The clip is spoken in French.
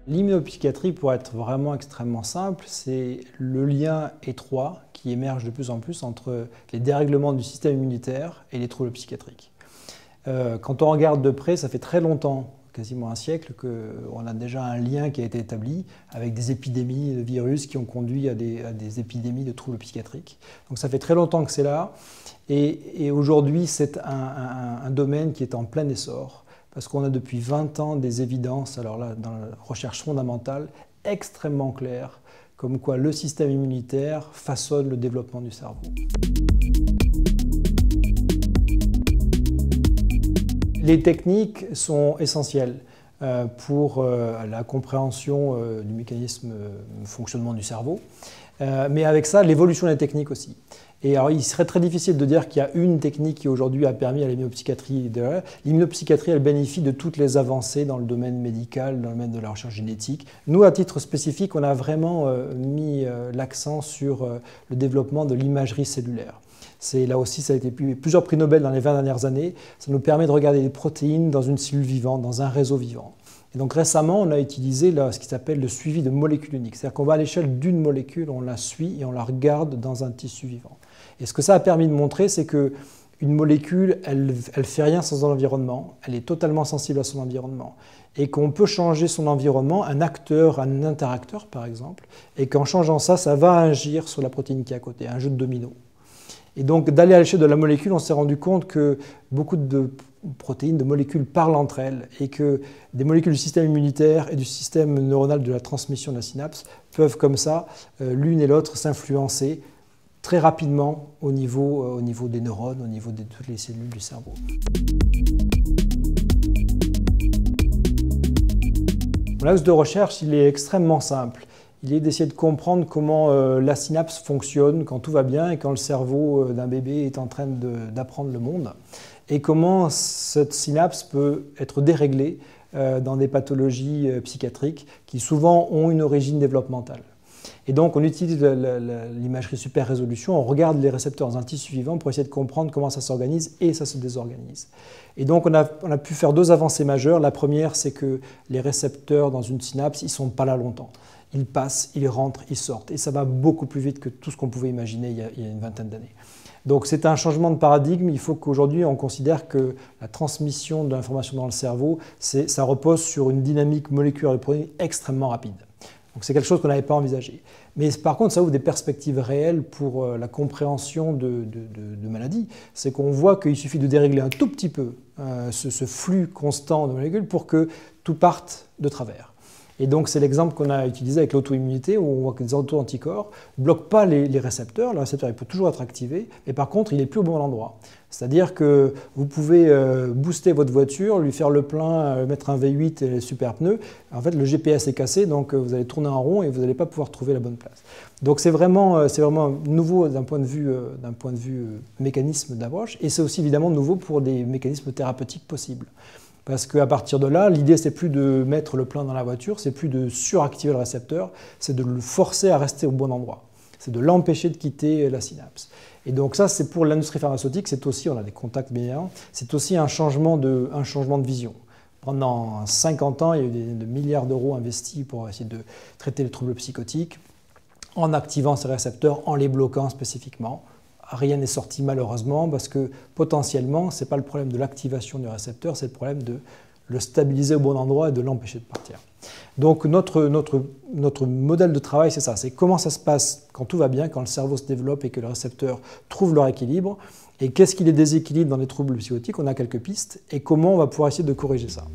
L'immunopsychiatrie, pour être vraiment extrêmement simple, c'est le lien étroit qui émerge de plus en plus entre les dérèglements du système immunitaire et les troubles psychiatriques. Quand on regarde de près, ça fait très longtemps, quasiment un siècle, qu'on a déjà un lien qui a été établi avec des épidémies de virus qui ont conduit à des épidémies de troubles psychiatriques. Donc ça fait très longtemps que c'est là, et aujourd'hui c'est un domaine qui est en plein essor, parce qu'on a depuis 20 ans des évidences, alors là dans la recherche fondamentale, extrêmement claires, comme quoi le système immunitaire façonne le développement du cerveau. Les techniques sont essentielles pour la compréhension du mécanisme de fonctionnement du cerveau, mais avec ça, l'évolution des techniques aussi. Et alors, il serait très difficile de dire qu'il y a une technique qui aujourd'hui a permis à l'immunopsychiatrie. L'immunopsychiatrie, elle bénéficie de toutes les avancées dans le domaine médical, dans le domaine de la recherche génétique. Nous, à titre spécifique, on a vraiment mis l'accent sur le développement de l'imagerie cellulaire. Là aussi, ça a été plusieurs prix Nobel dans les 20 dernières années. Ça nous permet de regarder les protéines dans une cellule vivante, dans un réseau vivant. Et donc récemment, on a utilisé ce qui s'appelle le suivi de molécules uniques. C'est-à-dire qu'on va à l'échelle d'une molécule, on la suit et on la regarde dans un tissu vivant. Et ce que ça a permis de montrer, c'est qu'une molécule, elle ne fait rien sans son environnement, elle est totalement sensible à son environnement. Et qu'on peut changer son environnement, un acteur, un interacteur par exemple, et qu'en changeant ça, ça va agir sur la protéine qui est à côté, un jeu de dominos. Et donc d'aller à l'échelle de la molécule, on s'est rendu compte que beaucoup de protéines, de molécules parlent entre elles et que des molécules du système immunitaire et du système neuronal de la transmission de la synapse peuvent comme ça, l'une et l'autre, s'influencer très rapidement au niveau des neurones, au niveau de toutes les cellules du cerveau. Mon axe de recherche, il est extrêmement simple. Il est d'essayer de comprendre comment la synapse fonctionne quand tout va bien et quand le cerveau d'un bébé est en train d'apprendre le monde. Et comment cette synapse peut être déréglée dans des pathologies psychiatriques qui souvent ont une origine développementale. Et donc on utilise l'imagerie super résolution, on regarde les récepteurs dans un tissu vivant pour essayer de comprendre comment ça s'organise et ça se désorganise. Et donc on a pu faire deux avancées majeures. La première, c'est que les récepteurs dans une synapse, ils ne sont pas là longtemps. Ils passent, ils rentrent, ils sortent. Et ça va beaucoup plus vite que tout ce qu'on pouvait imaginer il y a une vingtaine d'années. Donc c'est un changement de paradigme. Il faut qu'aujourd'hui on considère que la transmission de l'information dans le cerveau, ça repose sur une dynamique moléculaire de protéines extrêmement rapide. Donc c'est quelque chose qu'on n'avait pas envisagé. Mais par contre, ça ouvre des perspectives réelles pour la compréhension de maladies. C'est qu'on voit qu'il suffit de dérégler un tout petit peu ce flux constant de molécules pour que tout parte de travers. Et donc c'est l'exemple qu'on a utilisé avec l'auto-immunité, où on voit que les auto-anticorps ne bloquent pas les récepteurs. Le récepteur il peut toujours être activé, mais par contre il n'est plus au bon endroit. C'est-à-dire que vous pouvez booster votre voiture, lui faire le plein, mettre un V8 et super pneus. En fait le GPS est cassé, donc vous allez tourner en rond et vous n'allez pas pouvoir trouver la bonne place. Donc c'est vraiment nouveau d'un point de vue mécanisme d'approche, et c'est aussi évidemment nouveau pour des mécanismes thérapeutiques possibles. Parce qu'à partir de là, l'idée, c'est plus de mettre le plein dans la voiture, c'est plus de suractiver le récepteur, c'est de le forcer à rester au bon endroit. C'est de l'empêcher de quitter la synapse. Et donc ça, c'est pour l'industrie pharmaceutique, c'est aussi, on a des contacts bienveillants, c'est aussi un changement de vision. Pendant 50 ans, il y a eu des milliards d'euros investis pour essayer de traiter les troubles psychotiques, en activant ces récepteurs, en les bloquant spécifiquement. Rien n'est sorti malheureusement parce que potentiellement, ce n'est pas le problème de l'activation du récepteur, c'est le problème de le stabiliser au bon endroit et de l'empêcher de partir. Donc notre modèle de travail, c'est ça, c'est comment ça se passe quand tout va bien, quand le cerveau se développe et que les récepteurs trouvent leur équilibre, et qu'est-ce qui les déséquilibre dans les troubles psychotiques, on a quelques pistes, et comment on va pouvoir essayer de corriger ça.